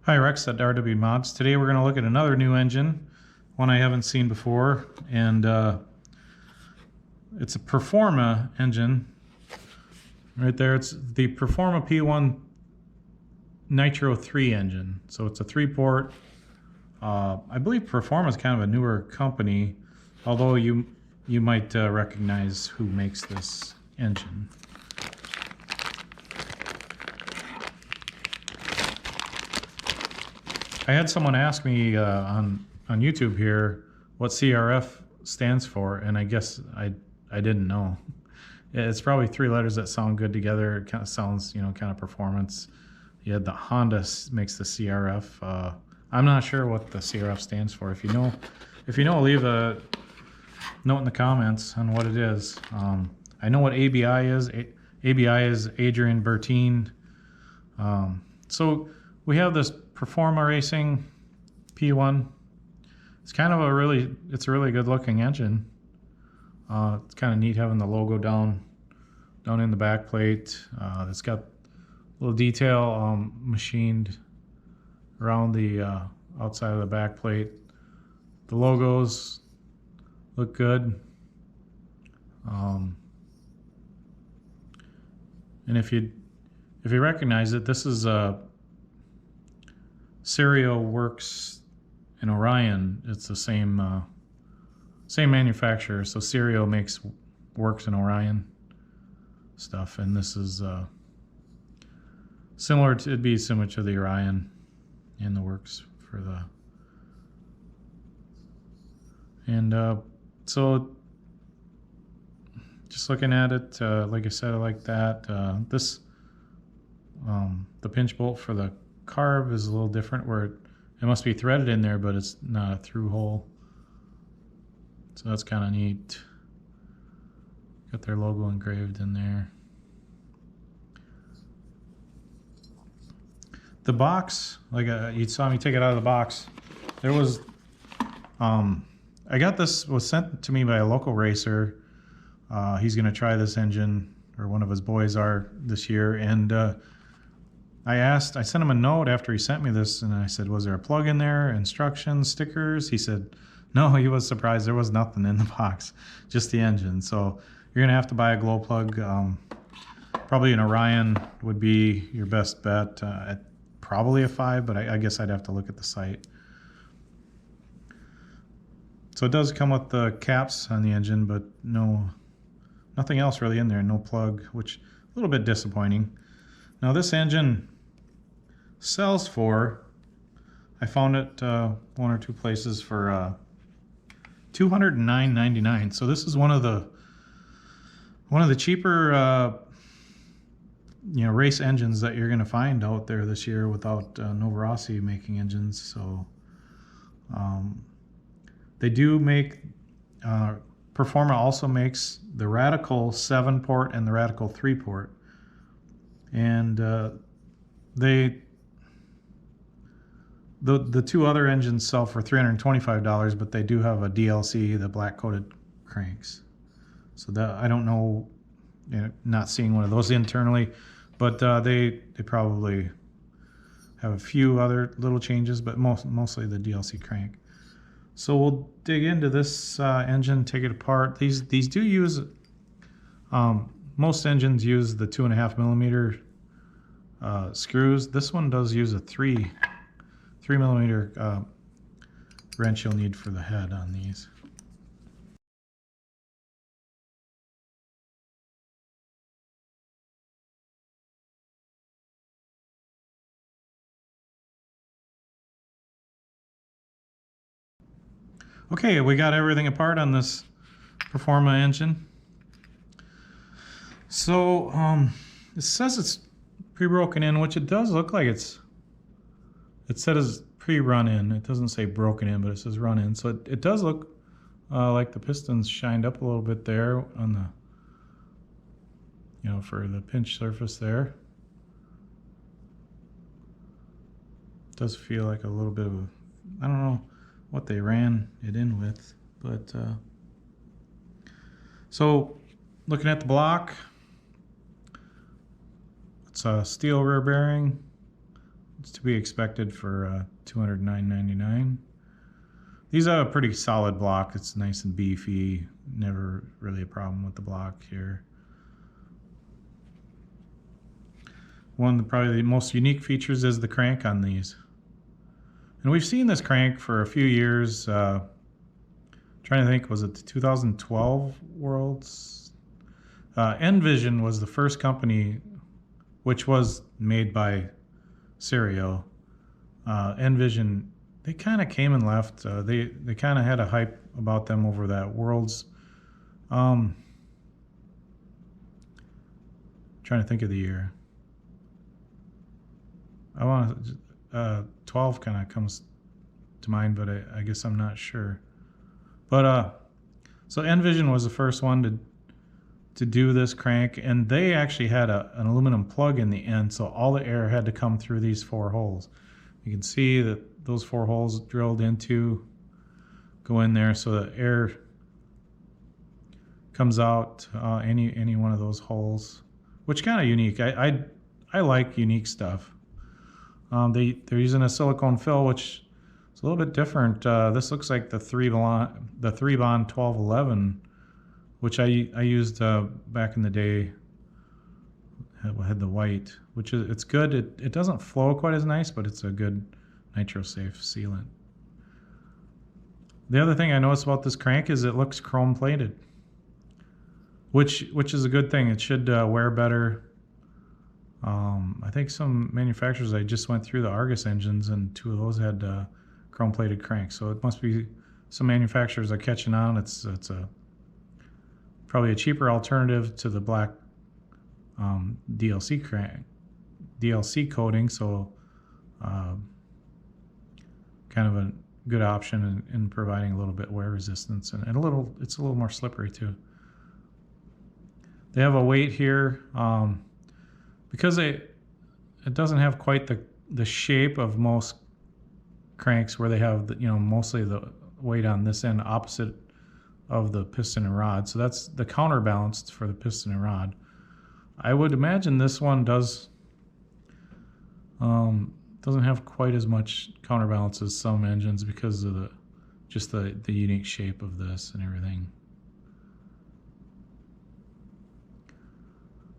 Hi, Rex at RW Mods. Today we're going to look at another new engine, one I haven't seen before, and it's a Performa engine. Right there, it's the Performa P1 Nitro 3 engine. So it's a 3-port. I believe Performa is kind of a newer company, although you might recognize who makes this engine. I had someone ask me on YouTube here what CRF stands for, and I guess I didn't know. It's probably 3 letters that sound good together. It kind of sounds, kind of performance. You had the Honda makes the CRF. I'm not sure what the CRF stands for. If you know, leave a note in the comments on what it is. I know what ABI is. ABI is Adrian Bertine. So we have this Performa Racing P1. It's kind of a really good looking engine. It's kind of neat having the logo down in the back plate. It's got a little detail machined around the outside of the back plate. The logos look good. And if you recognize it, this is a Serio works in Orion. It's the same manufacturer. So Serio works in Orion stuff, and this is it'd be similar to the Orion in the works for the. And so just looking at it, like I said, I like that. The pinch bolt for the carb is a little different, where it must be threaded in there, but it's not a through hole. So that's kind of neat. Got their logo engraved in there. The box, like you saw me take it out of the box, there was, I got this, was sent to me by a local racer. He's going to try this engine, or one of his boys are, this year, and I sent him a note after he sent me this, and I said, was there a plug in there, instructions, stickers? He said, no, he was surprised. There was nothing in the box, just the engine. So you're going to have to buy a glow plug. Probably an Orion would be your best bet. Probably a 5, but I guess I'd have to look at the site. So it does come with the caps on the engine, but nothing else really in there, no plug, which a little bit disappointing. Now this engine sells for, I found it 1 or 2 places for $209.99. So this is one of the cheaper race engines that you're going to find out there this year, without Novorossi making engines. So they do make, Performa also makes the Radical 7-port and the Radical 3-port. And the 2 other engines sell for $325, but they do have a DLC, the black coated cranks. So that, I don't know, not seeing one of those internally, but they probably have a few other little changes, but mostly the DLC crank. So we'll dig into this engine, take it apart. These do use, most engines use the 2.5 millimeter screws. This one does use a 3 millimeter wrench you'll need for the head on these. Okay, we got everything apart on this Performa engine. So it says it's pre-broken in, which it does look like it says pre-run in. It doesn't say broken in, but it says run in. So it does look like the pistons shined up a little bit there on the, for the pinch surface there. It does feel like a little bit of a, I don't know what they ran it in with, but so looking at the block, it's a steel rear bearing, It's to be expected for $209.99. These are a pretty solid block. It's nice and beefy. Never really a problem with the block here. One of probably the most unique features is the crank on these. And we've seen this crank for a few years. Trying to think, was it the 2012 Worlds? Envision was the first company, which was made by Serio. Envision, they kind of came and left. They kind of had a hype about them over that Worlds. Trying to think of the year. I want to 12 kind of comes to mind, but I guess I'm not sure. But so Envision was the first one to do this crank, and they actually had an aluminum plug in the end, so all the air had to come through these 4 holes. You can see that those 4 holes drilled into go in there, so the air comes out any one of those holes, which kind of unique. I like unique stuff. They're using a silicone fill, which is a little bit different. This looks like the 3-bond 1211, which I used back in the day. Had the white, which is it's good. It doesn't flow quite as nice, but it's a good nitro safe sealant. The other thing I noticed about this crank is it looks chrome plated, which is a good thing. It should wear better. I think some manufacturers, I just went through the Argus engines, and 2 of those had chrome plated cranks. So it must be some manufacturers are catching on. It's probably a cheaper alternative to the black DLC crank, DLC coating. So kind of a good option in providing a little bit wear resistance, and it's a little more slippery too. They have a weight here. Because it doesn't have quite the shape of most cranks, where they have mostly the weight on this end opposite of the piston and rod. So that's the counterbalance for the piston and rod. I would imagine this one doesn't have quite as much counterbalance as some engines because of the unique shape of this and everything.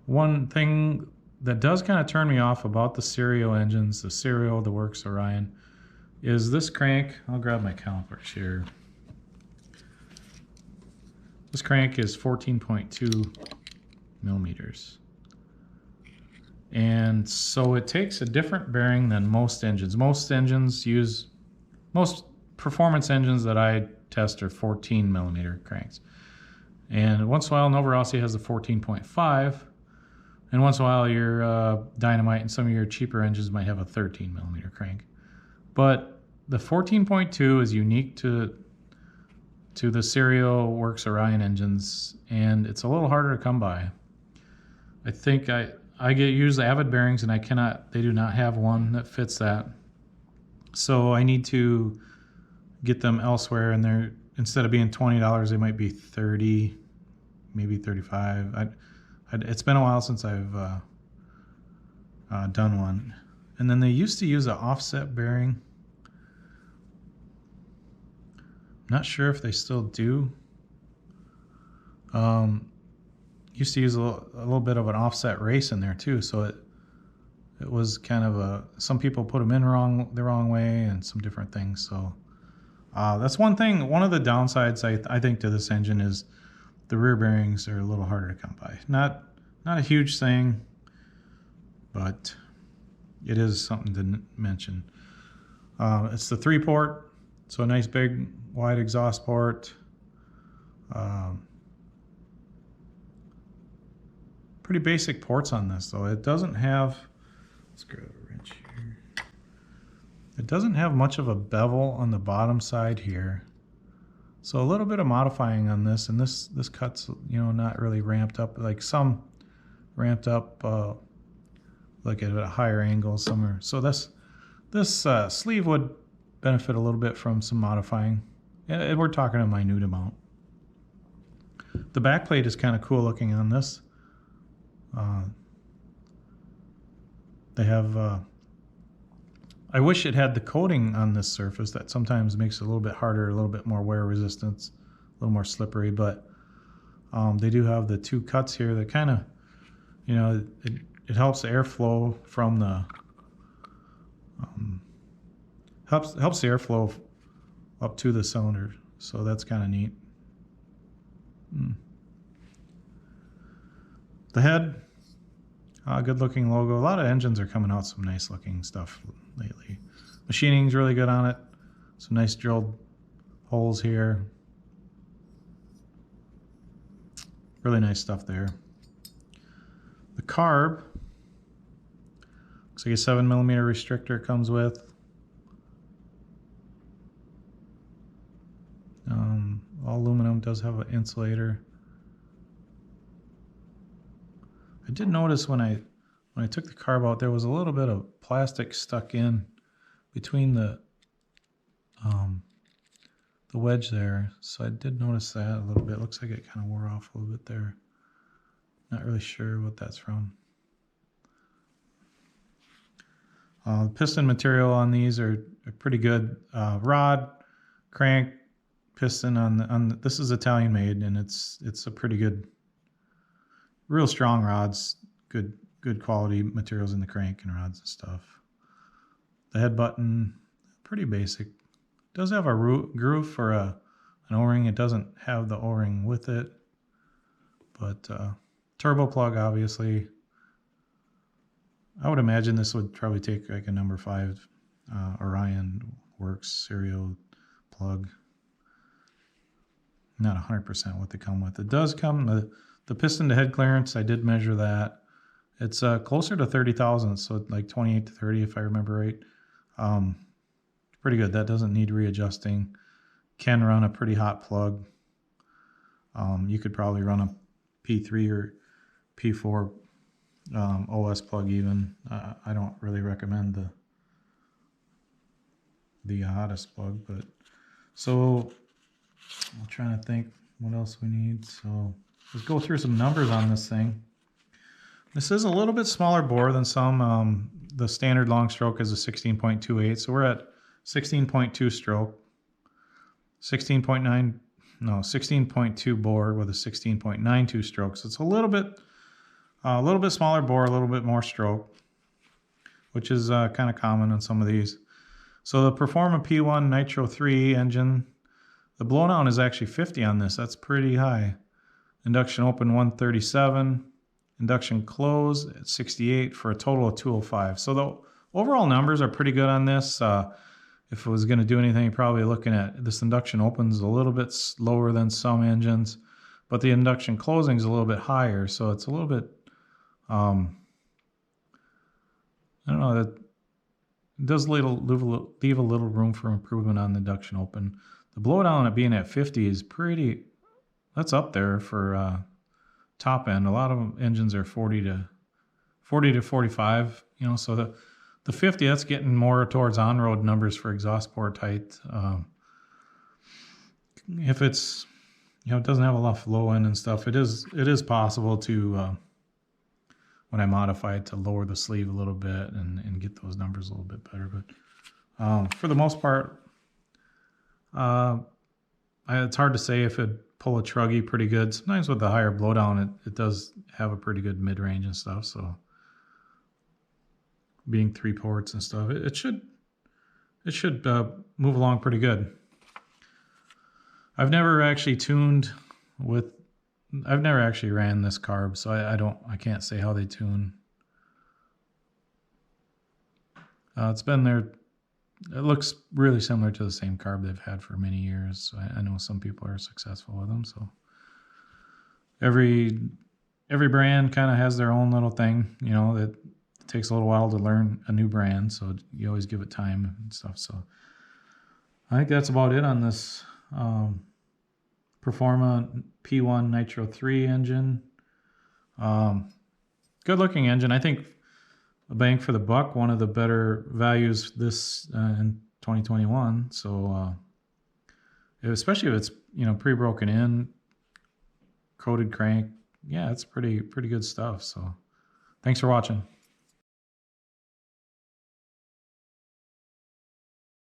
One thing that does kind of turn me off about the Serio engines, the Works Orion, is this crank. I'll grab my calipers here. This crank is 14.2 millimeters. And so it takes a different bearing than most engines. Most performance engines that I test are 14 millimeter cranks. And once in a while, Nova Rossi has the 14.5. And once in a while, your Dynamite and some of your cheaper engines might have a 13 millimeter crank. But the 14.2 is unique to the Serio Works Orion engines, and it's a little harder to come by. I think I use Avid bearings, and they do not have one that fits that. So I need to get them elsewhere, and they're, instead of being $20, they might be $30, maybe $35. It's been a while since I've done one. And then they used to use an offset bearing. Not sure if they still do. Used to use a little bit of an offset race in there too, so it was kind of some people put them in the wrong way, and some different things. So that's one thing. One of the downsides I think to this engine is the rear bearings are a little harder to come by. Not a huge thing, but it is something to mention. It's the 3-port, so a nice big wide exhaust port. Pretty basic ports on this, though. It doesn't have, let's grab a wrench here. It doesn't have much of a bevel on the bottom side here. So a little bit of modifying on this, and this cut's not really ramped up, like some ramped up like at a higher angle somewhere. So this sleeve would benefit a little bit from some modifying. And we're talking a minute amount. The back plate is kind of cool looking on this. They have I wish it had the coating on this surface that sometimes makes it a little bit harder, a little bit more wear resistance, a little more slippery, but they do have the 2 cuts here that kind of, you know, it helps the airflow from the, helps the airflow up to the cylinder, so that's kind of neat. The head, good looking logo. A lot of engines are coming out some nice looking stuff lately. Machining's really good on it. Some nice drilled holes here. Really nice stuff there. The carb, looks like a 7mm restrictor comes with. All aluminum, does have an insulator. I did notice when I took the carb out, there was a little bit of plastic stuck in between the wedge there. So I did notice that a little bit. Looks like it kind of wore off a little bit there. Not really sure what that's from. The piston material on these are pretty good. Rod, crank, piston on this is Italian made, and it's a pretty good, real strong rods, good quality materials in the crank and rods and stuff. The head button, pretty basic. It does have a groove for an O-ring. It doesn't have the O-ring with it, but turbo plug, obviously. I would imagine this would probably take like a number 5 Orion Works serial plug. Not 100% what they come with. It does come, the piston to head clearance, I did measure that. It's closer to 30 thousandths, so like 28 to 30 if I remember right. Pretty good. That doesn't need readjusting. Can run a pretty hot plug. You could probably run a P3 or P4 OS plug even. I don't really recommend the hottest plug, but so I'm trying to think what else we need. So let's go through some numbers on this thing. This is a little bit smaller bore than some. The standard long stroke is a 16.28, so we're at 16.2 stroke, 16.2 bore with a 16.92 stroke. So it's a little bit smaller bore, a little bit more stroke, which is kind of common on some of these. So the Performa P1 Nitro 3 engine, the blowdown is actually 50 on this. That's pretty high. Induction open 137, induction close at 68 for a total of 205. So the overall numbers are pretty good on this. If it was going to do anything, you're probably looking at this induction opens a little bit slower than some engines, but the induction closing is a little bit higher. So it's a little bit, I don't know, that does leave a little room for improvement on the induction open. The blowdown at being at 50 is pretty, that's up there for top end. A lot of engines are 40 to 45, you know, so the 50, that's getting more towards on-road numbers for exhaust port height. If it's, you know, it doesn't have a lot of low end and stuff, it is possible to, when I modify it, to lower the sleeve a little bit and get those numbers a little bit better. But for the most part, it's hard to say if it'd pull a truggy pretty good. Sometimes with the higher blowdown, it does have a pretty good mid-range and stuff. So being 3 ports and stuff, it should move along pretty good. I've never actually ran this carb, so I can't say how they tune. It's been there. It looks really similar to the same carb they've had for many years. So I know some people are successful with them. So every brand kind of has their own little thing, you know, that it takes a little while to learn a new brand. So you always give it time and stuff. So I think that's about it on this Performa P1 Nitro 3 engine. Good looking engine. I think a bang for the buck, one of the better values this in 2021. So especially if it's, you know, pre-broken in, coated crank, yeah, it's pretty good stuff. So thanks for watching.